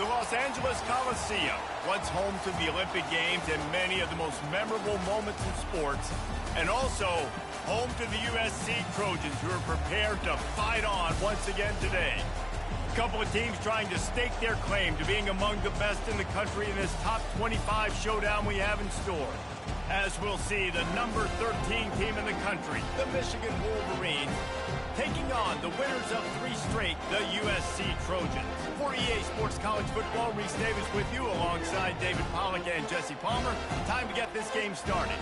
The Los Angeles Coliseum, once home to the Olympic Games and many of the most memorable moments in sports, and also home to the USC Trojans, who are prepared to fight on once again today. A couple of teams trying to stake their claim to being among the best in the country in this top 25 showdown we have in store. As we'll see, the number 13 team in the country, the Michigan Wolverines, taking on the winners of 3 straight, the USC Trojans. For EA Sports College Football, Reese Davis with you alongside David Pollack and Jesse Palmer. Time to get this game started.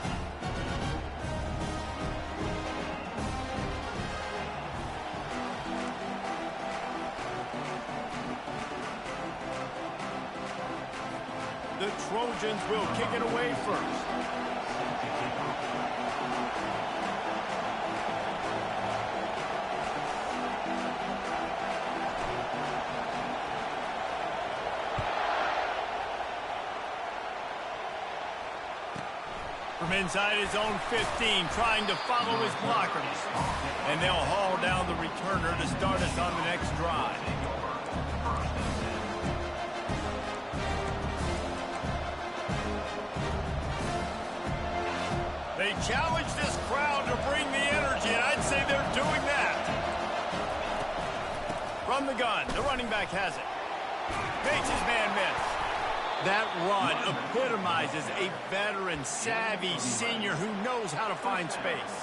The Trojans will kick it away first. From inside his own 15, trying to follow his blockers. And they'll haul down the returner to start us on the next drive. They challenge this crowd to bring the energy, and I'd say they're doing that. From the gun, the running back has it. Makes his man miss. That run epitomizes a veteran, savvy senior who knows how to find space.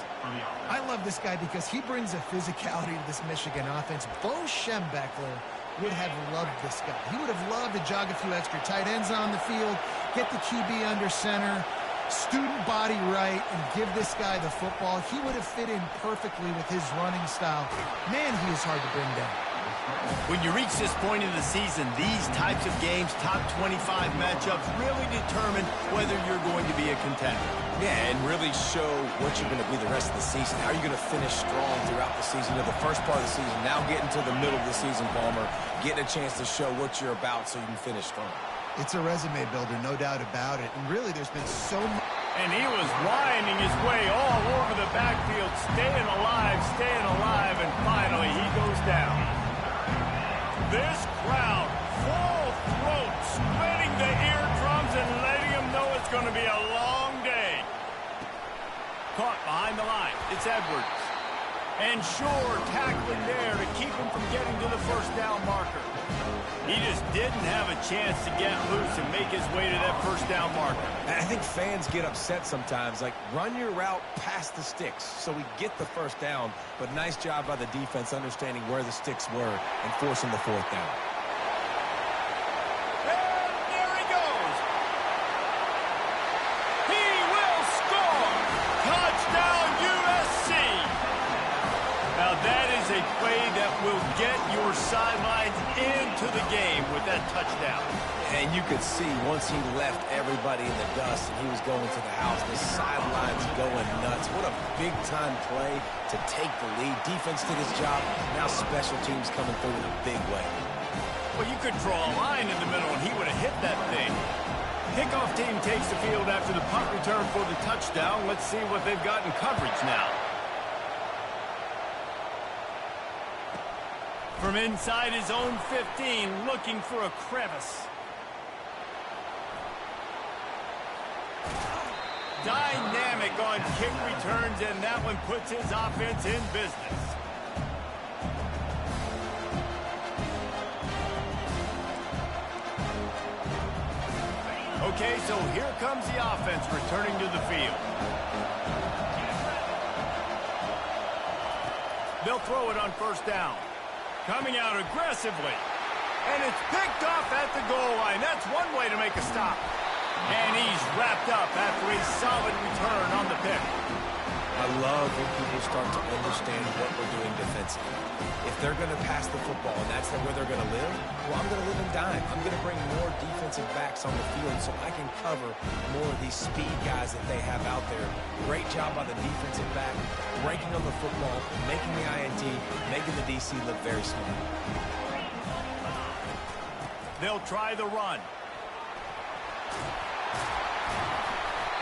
I love this guy because he brings a physicality to this Michigan offense. Bo Schembechler would have loved this guy. He would have loved to jog a few extra tight ends on the field, get the QB under center, student body right, and give this guy the football. He would have fit in perfectly with his running style. Man, he is hard to bring down. When you reach this point in the season, these types of games, top 25 matchups, really determine whether you're going to be a contender. Yeah, and really show what you're going to be the rest of the season. How are you going to finish strong throughout the season, or the first part of the season, now getting to the middle of the season, Palmer, getting a chance to show what you're about so you can finish strong. It's a resume builder, no doubt about it. And really, there's been so much. And he was winding his way all over the backfield, staying alive, and finally he goes down. This crowd, full throat, splitting the eardrums and letting them know it's going to be a long day. Caught behind the line. It's Edwards. And Shore tackling there to keep him from getting to the first down marker. He just didn't have a chance to get loose and make his way to that first down marker. I think fans get upset sometimes, like run your route past the sticks so we get the first down, but nice job by the defense understanding where the sticks were and forcing the 4th down. And there he goes. He will score. Touchdown USC. Now that is a play that will get your sidelines into the game with that touchdown. And you could see once he left everybody in the dust and he was going to the house, the sidelines going nuts. What a big-time play to take the lead. Defense did his job. Now special teams coming through in a big way. Well, you could draw a line in the middle and he would have hit that thing. Kickoff team takes the field after the punt return for the touchdown. Let's see what they've got in coverage now. From inside his own 15, looking for a crevice. Dynamic on kick returns, and that one puts his offense in business. Okay, so here comes the offense returning to the field. They'll throw it on first down. Coming out aggressively. And it's picked off at the goal line. That's one way to make a stop. And he's wrapped up after a solid return on the pick. I love when people start to understand what we're doing defensively. If they're going to pass the football and that's where they're going to live, well, I'm going to live in dime. I'm going to bring more defensive backs on the field so I can cover more of these speed guys that they have out there. Great job by the defensive back, breaking on the football, making the INT, making the DC look very smart. They'll try the run.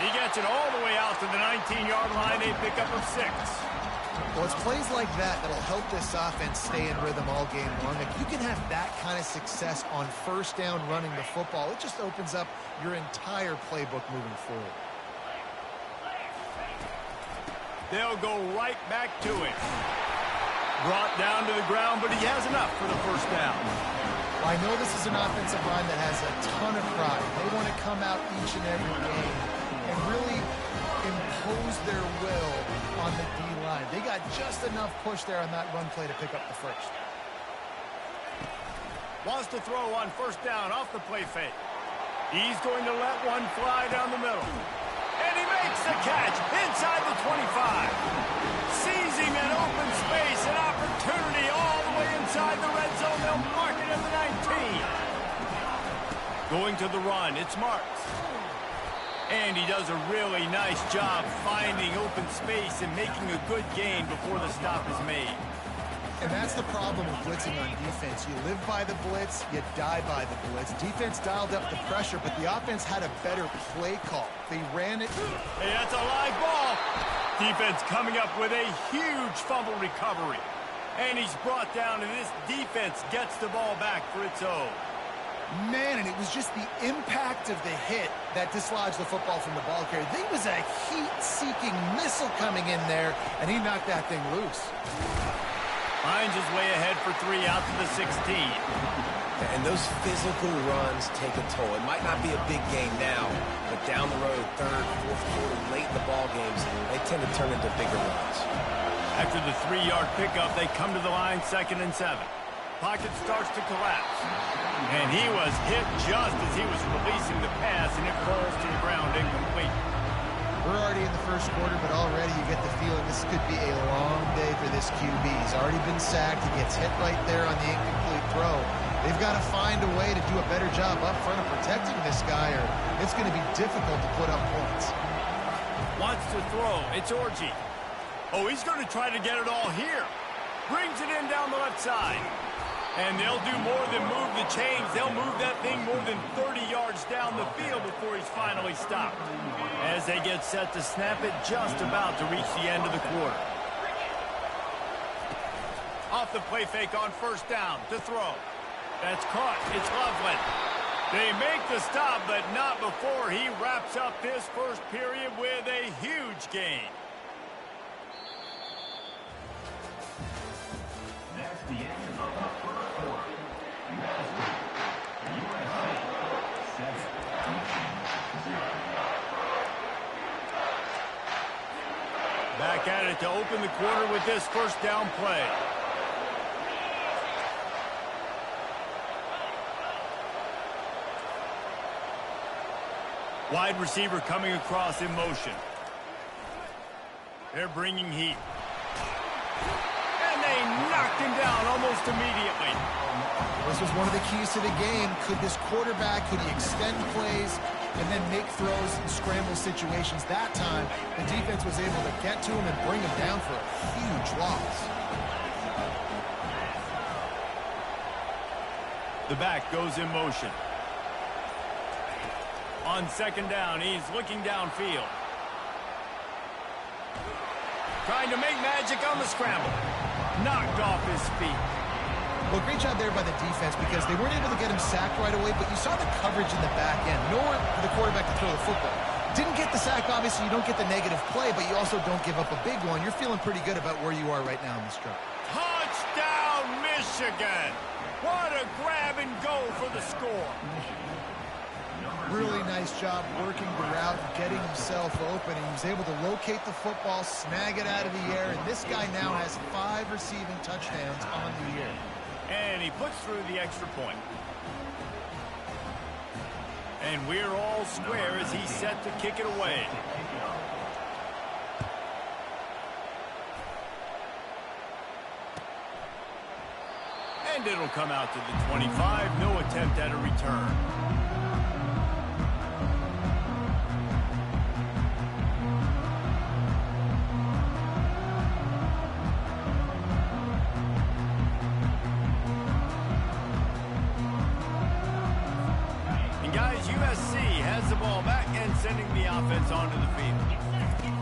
He gets it all the way out to the 19-yard line, a pickup of 6. Well, it's plays like that that'll help this offense stay in rhythm all game long. If you can have that kind of success on first down running the football, it just opens up your entire playbook moving forward. They'll go right back to it. Brought down to the ground, but he has enough for the first down. Well, I know this is an offensive line that has a ton of pride. They want to come out each and every game and really impose their will on the D-line. They got just enough push there on that run play to pick up the first. Wants to throw on first down off the play fake. He's going to let one fly down the middle. And he makes the catch inside the 25. Seizing an open space, an opportunity all the way inside the red zone. They'll mark it at the 19. Going to the run, it's Marks. And he does a really nice job finding open space and making a good gain before the stop is made. And that's the problem with blitzing on defense. You live by the blitz, you die by the blitz. Defense dialed up the pressure, but the offense had a better play call. They ran it. Hey, that's a live ball. Defense coming up with a huge fumble recovery. And he's brought down, and this defense gets the ball back for its own. Man, and it was just the impact of the hit that dislodged the football from the ball carrier. There was a heat-seeking missile coming in there, and he knocked that thing loose. Finds his way ahead for 3 out to the 16. And those physical runs take a toll. It might not be a big game now, but down the road, third, fourth quarter, late in the ball games, they tend to turn into bigger runs. After the 3-yard pickup, they come to the line, 2nd and 7. Pocket starts to collapse. And he was hit just as he was releasing the pass, and it falls to the ground incomplete. We're already in the first quarter, but already you get the feeling this could be a long day for this QB. He's already been sacked. He gets hit right there on the incomplete throw. They've got to find a way to do a better job up front of protecting this guy, or it's going to be difficult to put up points. Wants to throw. It's Orji. Oh, he's going to try to get it all here. Brings it in down the left side. And they'll do more than move the chains. They'll move that thing more than 30 yards down the field before he's finally stopped. As they get set to snap it, just about to reach the end of the quarter. Off the play fake on first down to throw. That's caught. It's Loveland. They make the stop, but not before he wraps up this first period with a huge gain. Back at it to open the quarter with this first down play. Wide receiver coming across in motion. They're bringing heat. And they knocked him down almost immediately. This was one of the keys to the game. Could this quarterback, could he extend plays and then make throws in scramble situations? That time, the defense was able to get to him and bring him down for a huge loss. The back goes in motion. On second down, he's looking downfield. Trying to make magic on the scramble. Knocked off his feet. Well, great job there by the defense because they weren't able to get him sacked right away, but you saw the coverage in the back end. Nowhere for the quarterback to throw the football. Didn't get the sack, obviously. You don't get the negative play, but you also don't give up a big one. You're feeling pretty good about where you are right now in this drive. Touchdown, Michigan! What a grab and go for the score. Really nice job working the route and getting himself open. He was able to locate the football, snag it out of the air, and this guy now has 5 receiving touchdowns on the year. And he puts through the extra point. And we're all square as he's set to kick it away. And it'll come out to the 25. No attempt at a return. Guys, USC has the ball back and sending the offense onto the field.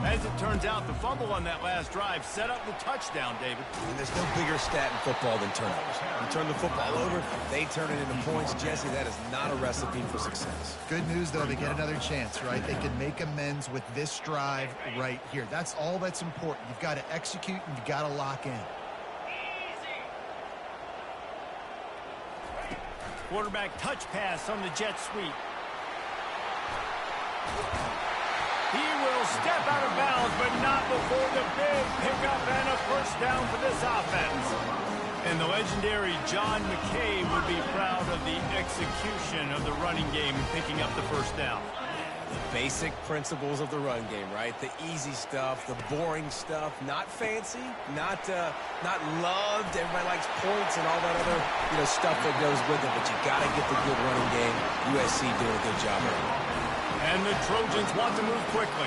As it turns out, the fumble on that last drive set up the touchdown, David. And there's no bigger stat in football than turnovers. You turn the football over, they turn it into points. Jesse, that is not a recipe for success. Good news, though, they get another chance, right? They can make amends with this drive right here. That's all that's important. You've got to execute and you've got to lock in. Quarterback touch pass on the jet sweep. He will step out of bounds, but not before the big pickup and a first down for this offense. And the legendary John McKay would be proud of the execution of the running game and picking up the first down. The basic principles of the run game, right? The easy stuff, the boring stuff, not fancy, not loved. Everybody likes points and all that other stuff that goes with it, but you got to get the good running game. USC doing a good job of it. And the Trojans want to move quickly.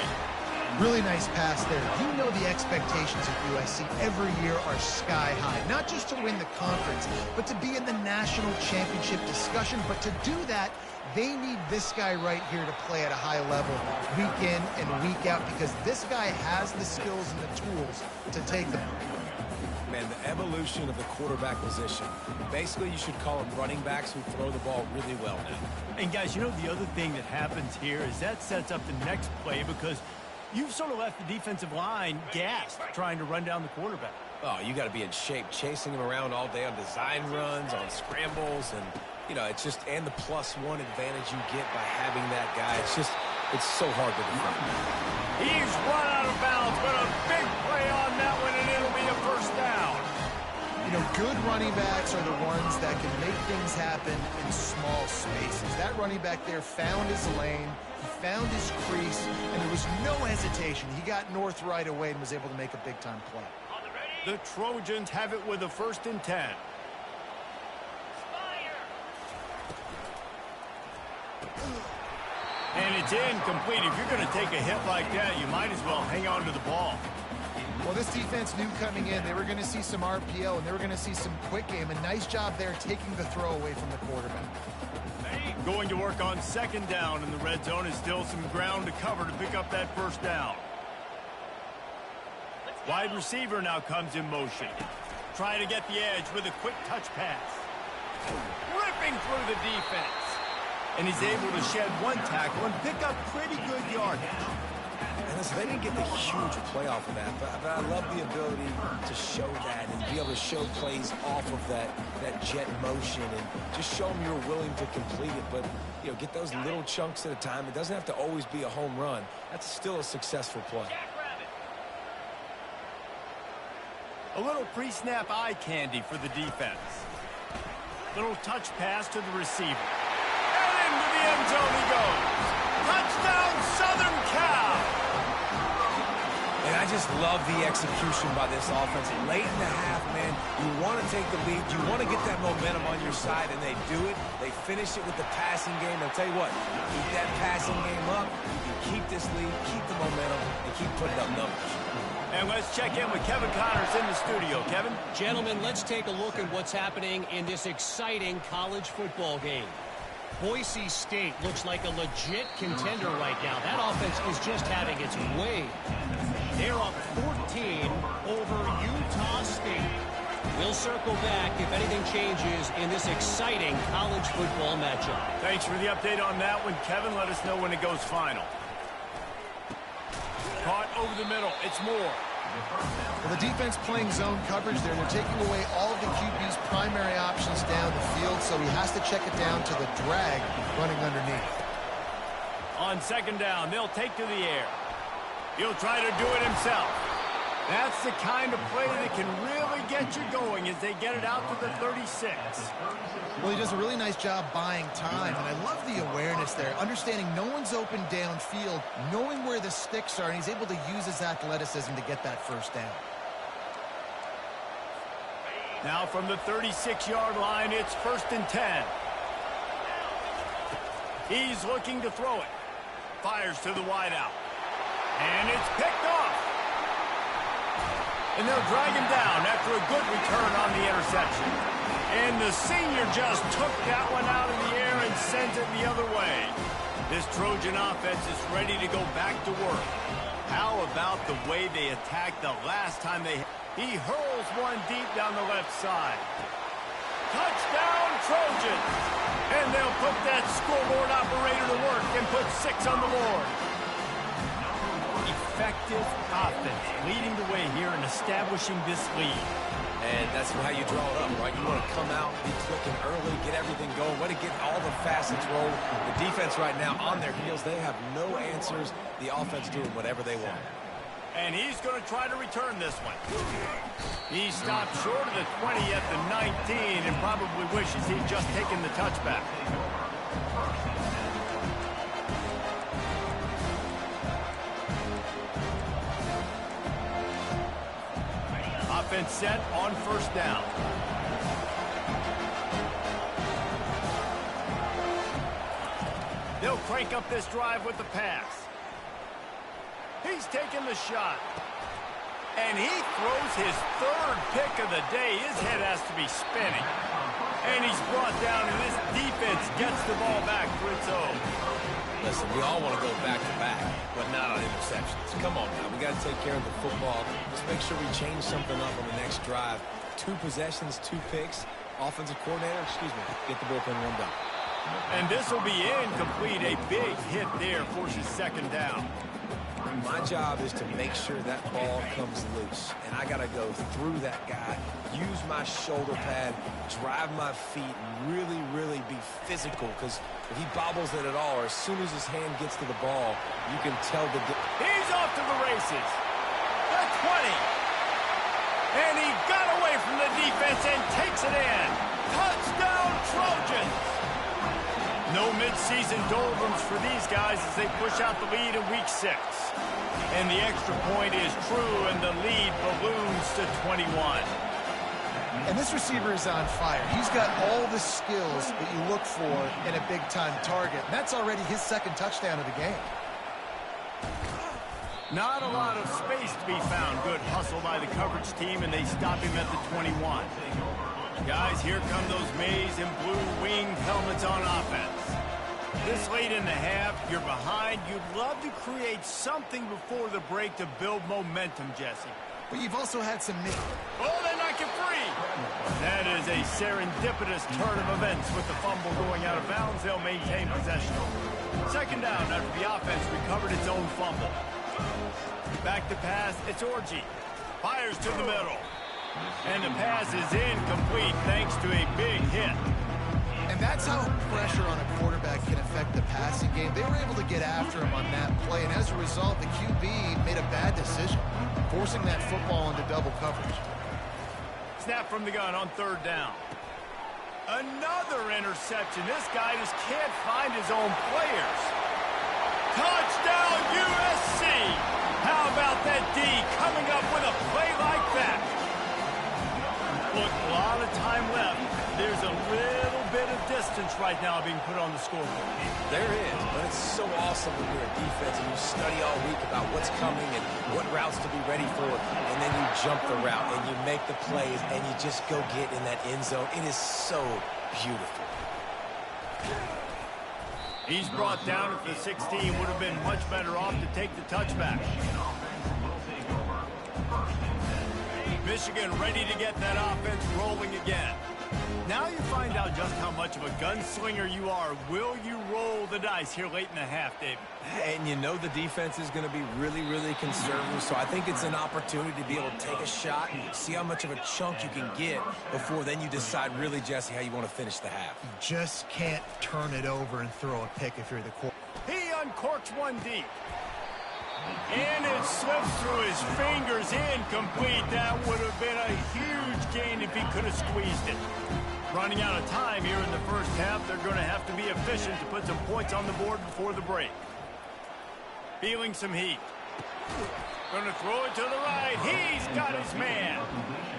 Really nice pass there. You know the expectations at USC every year are sky high. Not just to win the conference, but to be in the national championship discussion. But to do that, they need this guy right here to play at a high level week in and week out, because this guy has the skills and the tools to take them. Man, the evolution of the quarterback position. Basically, you should call them running backs who throw the ball really well now. And guys, you know the other thing that happens here is that sets up the next play, because you've sort of left the defensive line gassed trying to run down the quarterback. Oh, you got to be in shape, chasing him around all day on design runs, on scrambles, and it's just, and the +1 advantage you get by having that guy. It's so hard to defend. He's run out of bounds, but a big play on that one, and it'll be a first down. Good running backs are the ones that can make things happen in small spaces. That running back there found his lane, he found his crease, and there was no hesitation. He got north right away and was able to make a big-time play. The Trojans have it with a 1st and 10. And it's incomplete. If you're going to take a hit like that, you might as well hang on to the ball. Well, this defense knew coming in they were going to see some RPO and they were going to see some quick game. A nice job there taking the throw away from the quarterback. Going to work on 2nd down in the red zone. Is still some ground to cover to pick up that first down. Wide receiver now comes in motion. Trying to get the edge with a quick touch pass. Ripping through the defense. And he's able to shed one tackle and pick up pretty good yardage. And listen, they didn't get the huge play off of that, but I love the ability to show that and be able to show plays off of that jet motion and just show them you're willing to complete it. But, get those little chunks at a time. It doesn't have to always be a home run. That's still a successful play. A little pre-snap eye candy for the defense. Little touch pass to the receiver. And into the end zone he goes. Touchdown, Southern Cal! And I just love the execution by this offense. Late in the half, man, you want to take the lead. You want to get that momentum on your side, and they do it. They finish it with the passing game. I'll tell you what, keep that passing game up. You can keep this lead, keep the momentum, and keep putting up numbers. And let's check in with Kevin Connors in the studio. Kevin? Gentlemen, let's take a look at what's happening in this exciting college football game. Boise State looks like a legit contender right now. That offense is just having its way. They're up 14 over Utah State. We'll circle back if anything changes in this exciting college football matchup. Thanks for the update on that one, Kevin. Let us know when it goes final. Caught over the middle. It's Moore. Well, the defense playing zone coverage there. They're taking away all of the QB's primary options down the field, so he has to check it down to the drag running underneath. On 2nd down, they'll take to the air. He'll try to do it himself. That's the kind of play that can really get you going as they get it out to the 36. Well, he does a really nice job buying time, and I love the awareness there, understanding no one's open downfield, knowing where the sticks are, and he's able to use his athleticism to get that first down. Now from the 36-yard line, it's 1st and 10. He's looking to throw it. Fires to the wideout. And it's picked off. And they'll drag him down after a good return on the interception. And the senior just took that one out of the air and sends it the other way. This Trojan offense is ready to go back to work. How about the way they attacked the last time they... He hurls one deep down the left side. Touchdown, Trojans! And they'll put that scoreboard operator to work and put 6 on the board. Effective offense leading the way here and establishing this lead. And that's how you draw it up, right? You want to come out, be clicking early, get everything going, want to get all the facets rolling. The defense right now on their heels, they have no answers. The offense doing whatever they want. And he's going to try to return this one. He stopped short of the 20 at the 19 and probably wishes he'd just taken the touchback. Offense set on first down. They'll crank up this drive with the pass. He's taking the shot. And he throws his 3rd pick of the day. His head has to be spinning. And he's brought down, and this defense gets the ball back for its own. Listen, we all want to go back-to-back, but not on interceptions. Come on now, we got to take care of the football. Let's make sure we change something up on the next drive. 2 possessions, 2 picks. Offensive coordinator, get the bullpen warmed up. And this will be incomplete. A big hit there forces 2nd down. My job is to make sure that ball comes loose, and I got to go through that guy, use my shoulder pad, drive my feet, and really, really be physical, because if he bobbles it at all, or as soon as his hand gets to the ball, you can tell the... He's off to the races. The 20. And he got away from the defense and takes it in. Touchdown, Trojans. No midseason doldrums for these guys as they push out the lead in week 6. And the extra point is true, and the lead balloons to 21. And this receiver is on fire. He's got all the skills that you look for in a big-time target. And that's already his 2nd touchdown of the game. Not a lot of space to be found. Good hustle by the coverage team, and they stop him at the 21. Guys, here come those maize and blue winged helmets on offense. This late in the half, you're behind. You'd love to create something before the break to build momentum, Jesse. But you've also had some... Oh, they knock it free! That is a serendipitous turn of events with the fumble going out of bounds. They'll maintain possession. 2nd down after the offense recovered its own fumble. Back to pass, it's Orji. Fires to the middle. And the pass is incomplete thanks to a big hit. And that's how pressure on a quarterback can affect the passing game. They were able to get after him on that play, and as a result, the QB made a bad decision, forcing that football into double coverage. Snap from the gun on 3rd down. Another interception. This guy just can't find his own players. Touchdown, USC! How about that D coming up with a play like that? Look, a lot of time left. There's a little bit of distance right now being put on the scoreboard. There is, but it's so awesome when you're a defense and you study all week about what's coming and what routes to be ready for, and then you jump the route and you make the plays and you just go get in that end zone. It is so beautiful. He's brought down at the 16. Would have been much better off to take the touchback. Michigan ready to get that offense rolling again. Now you find out just how much of a gunslinger you are. Will you roll the dice here late in the half, David? And you know the defense is going to be really, really conservative, so I think it's an opportunity to be able to take a shot and see how much of a chunk you can get before then you decide really, Jesse, how you want to finish the half. You just can't turn it over and throw a pick if you're the quarterback. He uncorks one deep. And it slips through his fingers, incomplete. That would have been a huge gain if he could have squeezed it. Running out of time here in the first half, they're going to have to be efficient to put some points on the board before the break. Feeling some heat. Going to throw it to the right. He's got his man.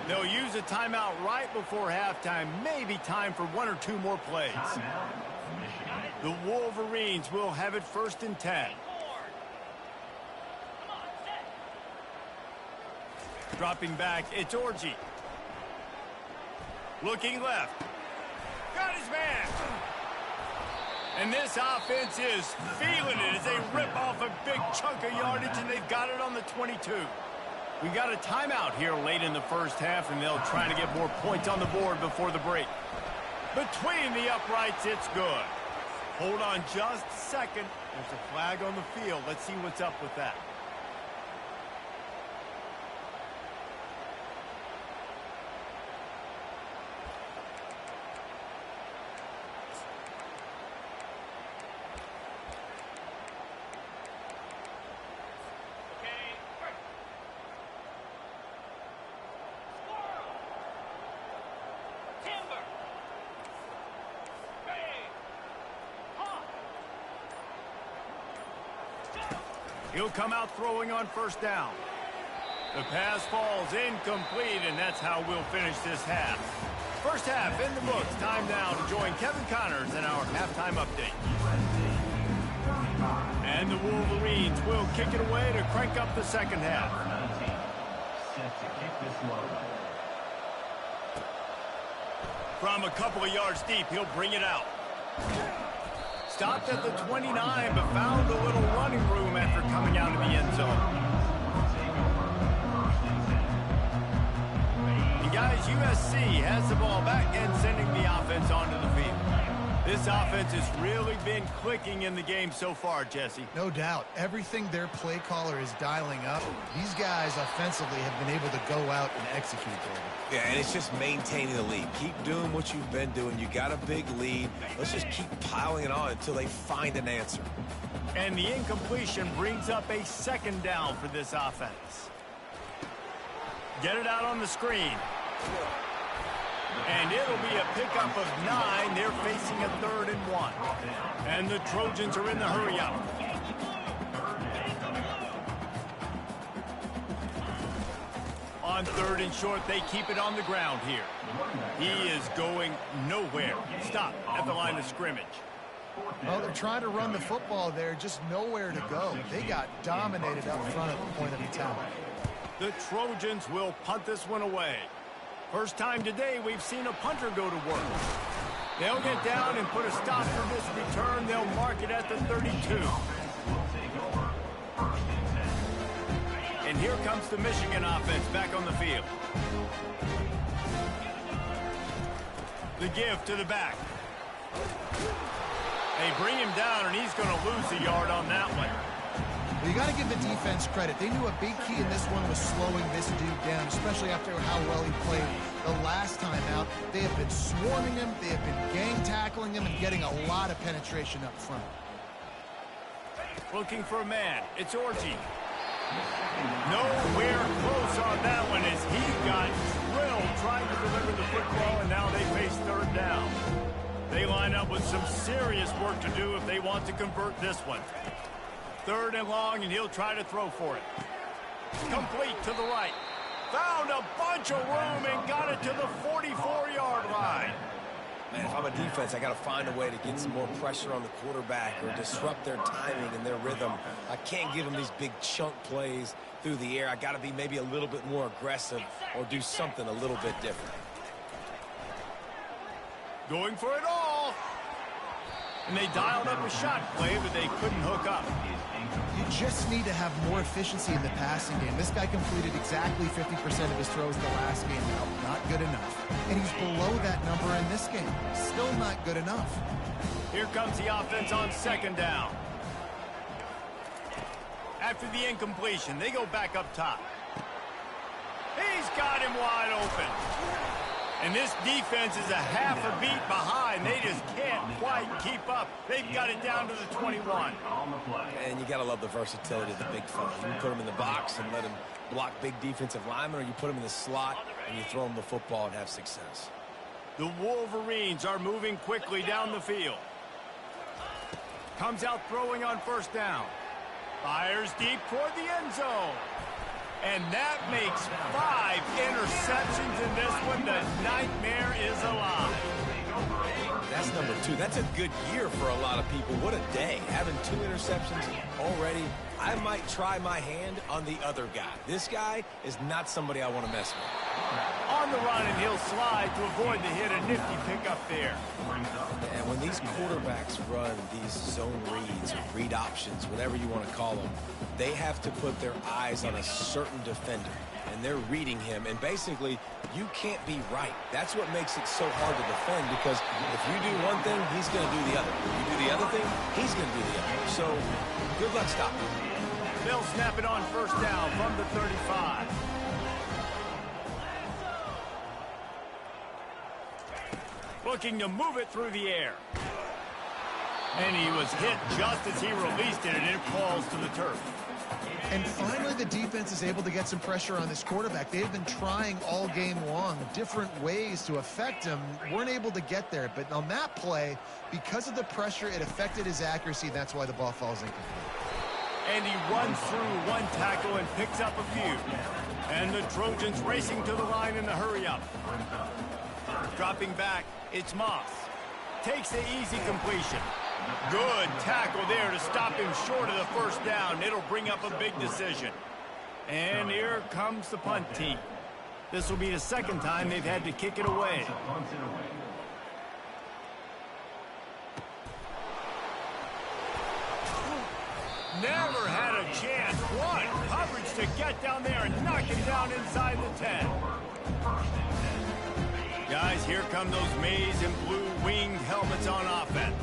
They'll use a timeout right before halftime. Maybe time for 1 or 2 more plays. The Wolverines will have it 1st and 10. Dropping back, it's Orji. Looking left. Got his man. And this offense is feeling it as they rip off a big chunk of yardage, and they've got it on the 22. We got a timeout here late in the first half, and they'll try to get more points on the board before the break. Between the uprights, it's good. Hold on just a second. There's a flag on the field. Let's see what's up with that. He'll come out throwing on first down. The pass falls incomplete, and that's how we'll finish this half. First half in the books. Time now to join Kevin Connors in our halftime update. And the Wolverines will kick it away to crank up the second half. From a couple of yards deep, he'll bring it out. Stopped at the 29, but found a little running room after coming out of the end zone. And guys, USC has the ball back and sending the offense onto the field. This offense has really been clicking in the game so far, Jesse. No doubt. Everything their play caller is dialing up, these guys offensively have been able to go out and execute there. Yeah, and it's just maintaining the lead. Keep doing what you've been doing. You got a big lead. Let's just keep piling it on until they find an answer. And the incompletion brings up a second down for this offense. Get it out on the screen. And it'll be a pickup of 9. They're facing a 3rd and 1. And the Trojans are in the hurry-up. On 3rd and short, they keep it on the ground here. He is going nowhere. Stop at the line of scrimmage. Well, they're trying to run the football there, just nowhere to go. They got dominated up front at the point of attack. The Trojans will punt this one away. First time today we've seen a punter go to work. They'll get down and put a stop for this return. They'll mark it at the 32. And here comes the Michigan offense back on the field. The give to the back. They bring him down, and he's going to lose a yard on that one. Well, you got to give the defense credit. They knew a big key in this one was slowing this dude down, especially after how well he played the last time out. They have been swarming him, they have been gang tackling him, and getting a lot of penetration up front. Looking for a man. It's Orji. Nowhere close on that one as he got drilled trying to deliver the football, and now they face 3rd down. They line up with some serious work to do if they want to convert this one. 3rd and long, and he'll try to throw for it. Complete to the right. Found a bunch of room and got it to the 44-yard line. Man, if I'm a defense, I got to find a way to get some more pressure on the quarterback or disrupt their timing and their rhythm. I can't give them these big chunk plays through the air. I got to be maybe a little bit more aggressive or do something a little bit different. Going for it all. And they dialed up a shot play, but they couldn't hook up. You just need to have more efficiency in the passing game. This guy completed exactly 50% of his throws the last game. Now, not good enough. And he's below that number in this game. Still not good enough. Here comes the offense on 2nd down. After the incompletion, they go back up top. He's got him wide open. And this defense is a half a beat behind. They just can't quite keep up. They've got it down to the 21. And you got to love the versatility of the big fella. You put him in the box and let him block big defensive linemen, or you put him in the slot and you throw him the football and have success. The Wolverines are moving quickly down the field. Comes out throwing on 1st down. Fires deep toward the end zone. And that makes 5 interceptions in this one. The nightmare is alive. That's That's number 2. That's a good year for a lot of people. What a day. Having 2 interceptions already. I might try my hand on the other guy. This guy is not somebody I want to mess with. On the run, and he'll slide to avoid the hit. A nifty pickup there. And when these quarterbacks run these zone reads or read options, whatever you want to call them, they have to put their eyes on a certain defender. And they're reading him. And basically, you can't be right. That's what makes it so hard to defend, because if you do one thing, he's going to do the other. If you do the other thing, he's going to do the other. So, good luck stopping. They'll snap it on first down from the 35. Looking to move it through the air. And he was hit just as he released it, and it falls to the turf. And finally, the defense is able to get some pressure on this quarterback. They've been trying all game long different ways to affect him. Weren't able to get there. But on that play, because of the pressure, it affected his accuracy. That's why the ball falls incomplete. And he runs through one tackle and picks up a few. And the Trojans racing to the line in the hurry-up. Dropping back, it's Moss. Takes the easy completion. Good tackle there to stop him short of the first down. It'll bring up a big decision. And here comes the punt team. This will be the second time they've had to kick it away. Never had a chance. One coverage to get down there and knock him down inside the 10. Guys, here come those maize and blue winged helmets on offense.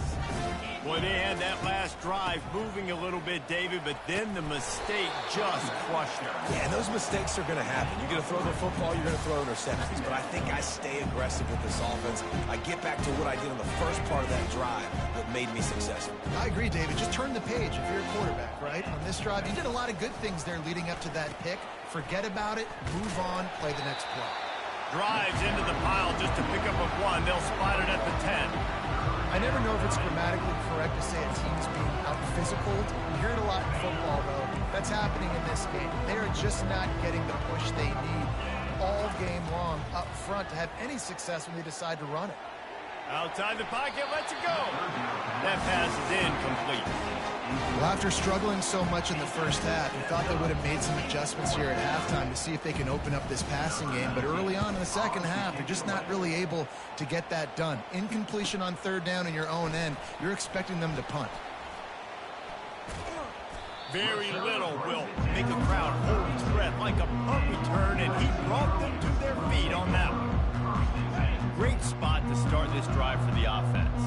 Boy, they had that last drive moving a little bit, David, but then the mistake just crushed them. Yeah, and those mistakes are going to happen. You're going to throw the football, you're going to throw interceptions. But I think I stay aggressive with this offense. I get back to what I did on the first part of that drive that made me successful. I agree, David. Just turn the page if you're a quarterback, right? On this drive, you did a lot of good things there leading up to that pick. Forget about it, move on, play the next play. Drives into the pile just to pick up a 1. They'll spot it at the 10. I never know if it's grammatically correct to say a team's being out-physicaled. You hear it a lot in football, though. That's happening in this game. They are just not getting the push they need all game long up front to have any success when they decide to run it. Outside the pocket, lets it go. That pass is incomplete. Well, after struggling so much in the first half, you thought they would have made some adjustments here at halftime to see if they can open up this passing game. But early on in the second half, they're just not really able to get that done. Incompletion on third down in your own end, you're expecting them to punt. Very little will make a crowd hold its breath like a punt return, and he brought them to their feet on that one. Great spot to start this drive for the offense.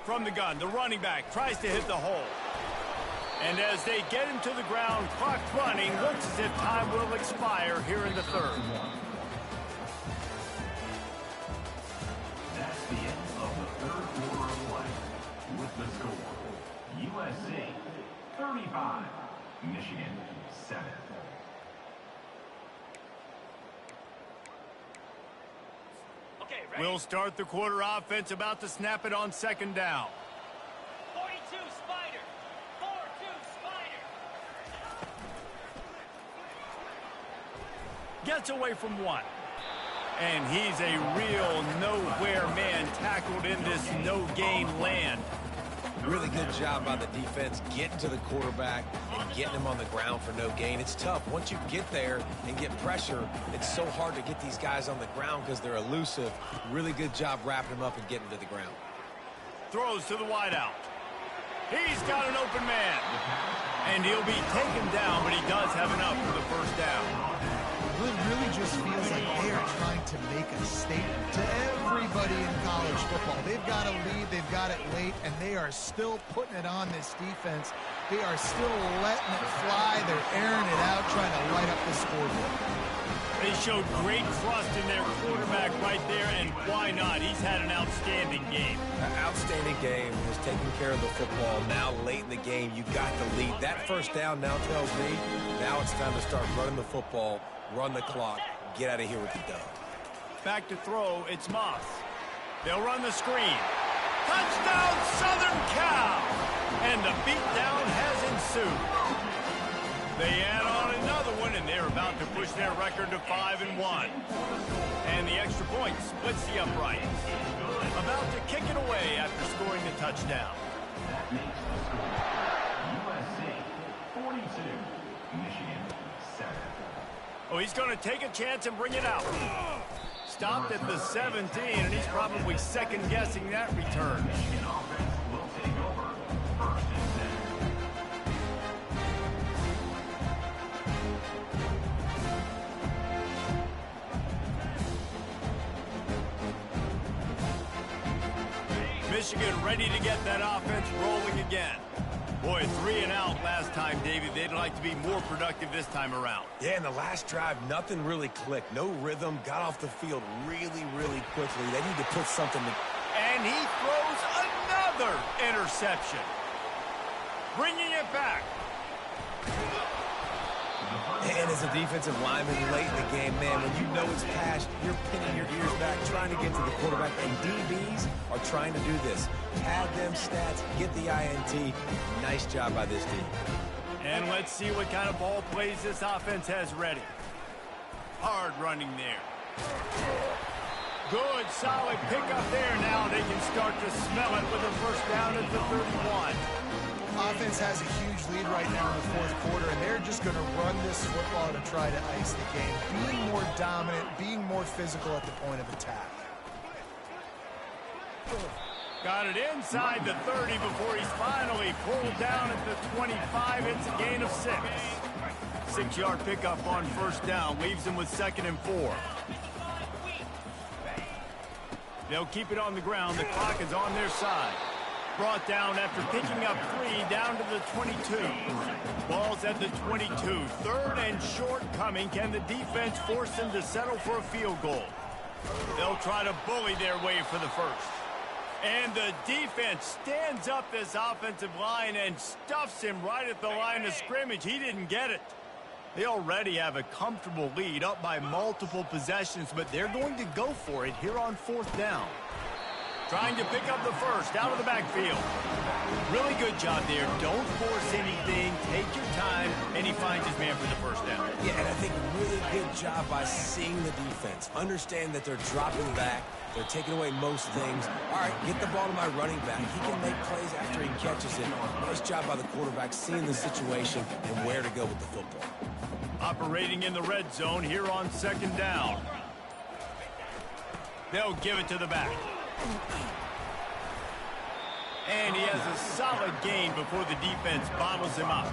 From the gun, the running back tries to hit the hole. And as they get him to the ground, clock running, looks as if time will expire here in the third. That's the end of the third quarter of play. With the score, USC 35, Michigan 7. We'll start the quarter offense, about to snap it on second down. 42 Spider. 4-2 Spider. Gets away from 1. And he's a real nowhere man tackled in this no-gain land. Really good job by the defense getting to the quarterback and getting him on the ground for no gain. It's tough. Once you get there and get pressure, it's so hard to get these guys on the ground because they're elusive. Really good job wrapping him up and getting to the ground. Throws to the wideout. He's got an open man. And he'll be taken down, but he does have enough for the first down. It really just feels like they are trying to make a statement to everybody in college football. They've got a lead, they've got it late, and they are still putting it on this defense. They are still letting it fly. They're airing it out, trying to light up the scoreboard. They showed great trust in their quarterback right there, and why not? He's had an outstanding game. An outstanding game, has taken care of the football. Now late in the game, you got the lead. That first down now tells me now it's time to start running the football, run the clock, get out of here with the dub. Back to throw, it's Moss. They'll run the screen. Touchdown, Southern Cal! And the beatdown has ensued. They add on another one, and they're about to push their record to 5-1. And the extra point splits the uprights. About to kick it away after scoring the touchdown. That makes the score USC 42, Michigan 7. Oh, he's going to take a chance and bring it out. Stopped at the 17, and he's probably second-guessing that return. Michigan offense will take over. First and 10. Michigan ready to get that offense rolling again. Boy, 3 and out last time, Davey. They'd like to be more productive this time around. Yeah, in the last drive, nothing really clicked. No rhythm, got off the field really, really quickly. They need to put something to... And he throws another interception. Bringing it back. And as a defensive lineman late in the game, man, when you know it's past, you're pinning your ears back, trying to get to the quarterback. And DBs are trying to do this. Pad them stats, get the INT. Nice job by this team. And let's see what kind of ball plays this offense has ready. Hard running there. Good, solid pickup there. Now they can start to smell it with a first down at the 31. Offense has a huge lead right now in the fourth quarter, and they're just going to run this football to try to ice the game. Being more dominant, being more physical at the point of attack. Got it inside the 30 before he's finally pulled down at the 25. It's a gain of 6. 6-yard pickup on first down. Leaves him with 2nd and 4. They'll keep it on the ground. The clock is on their side. Brought down after picking up 3 down to the 22. Ball's at the 22. 3rd and short coming. Can the defense force them to settle for a field goal? They'll try to bully their way for the first. And the defense stands up this offensive line and stuffs him right at the line of scrimmage. He didn't get it. They already have a comfortable lead up by multiple possessions, but they're going to go for it here on 4th down. Trying to pick up the first out of the backfield. Really good job there. Don't force anything. Take your time, and he finds his man for the first down. Yeah, and I think a really good job by seeing the defense. Understand that they're dropping back. They're taking away most things. All right, get the ball to my running back. He can make plays after he catches it. Nice job by the quarterback seeing the situation and where to go with the football. Operating in the red zone here on 2nd down. They'll give it to the back. And he has a solid gain before the defense bottles him up.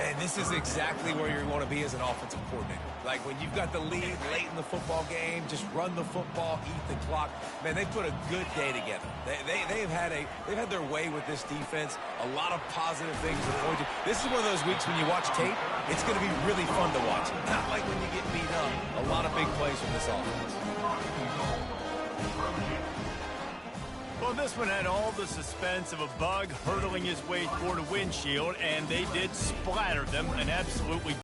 And this is exactly where you want to be as an offensive coordinator. Like when you've got the lead late in the football game, just run the football, eat the clock. Man, they put a good day together. They've had their way with this defense. A lot of positive things to point to. This is one of those weeks when you watch tape, it's going to be really fun to watch. Not like when you get beat up. A lot of big plays from this offense. Well, this one had all the suspense of a bug hurtling his way toward a windshield, and they did splatter them an absolutely